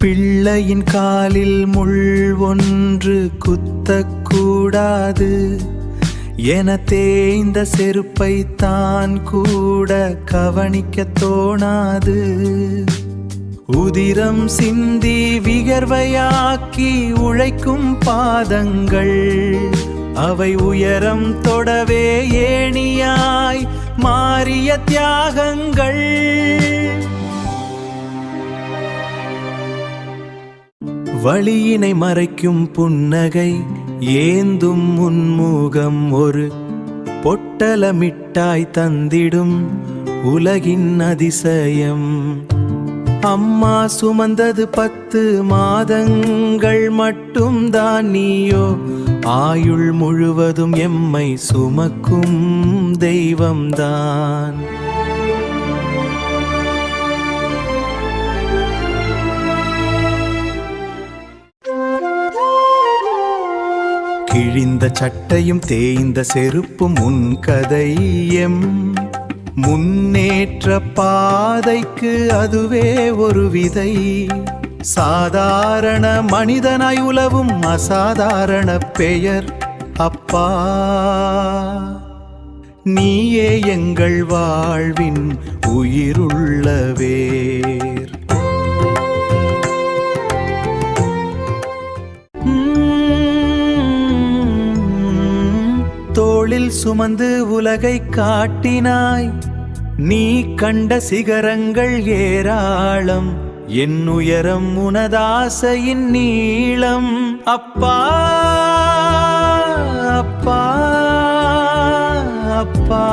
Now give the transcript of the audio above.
பிள்ளையின் காலில் முள் ஒன்று குத்தக்கூடாது என தேய்ந்த செருப்பை தான் கூட கவனிக்க தோணாது. உதிரம் சிந்தி விகர்வையாக்கி உழைக்கும் பாதங்கள் அவை உயரம் தொடவே ஏணியாய் மாறிய தியாகங்கள். வழியினை மறைக்கும் புன்னகை ஏந்தும் முன்முகம் ஒரு பொட்டலமிட்டாய் தந்திடும் உலகின் அதிசயம். அம்மா சுமந்தது 10 மாதங்கள் மட்டும்தான், நீயோ ஆயுள் முழுவதும் எம்மை சுமக்கும் தெய்வம்தான். கிழிந்த சட்டையும் தேய்ந்த செருப்பும் உன் கதையம். முன்னேற்ற பாதைக்கு அதுவே ஒரு விதை. சாதாரண மனிதனாய் உலவும் அசாதாரண பெயர் அப்பா. நீயே எங்கள் வாழ்வின் உயிருள்ள வேர். தோளில் சுமந்து உலகை காட்டினாய், நீ கண்ட சிகரங்கள் ஏராளம். என் உயரம் உனதாசையின் நீளம். அப்பா அப்பா அப்பா.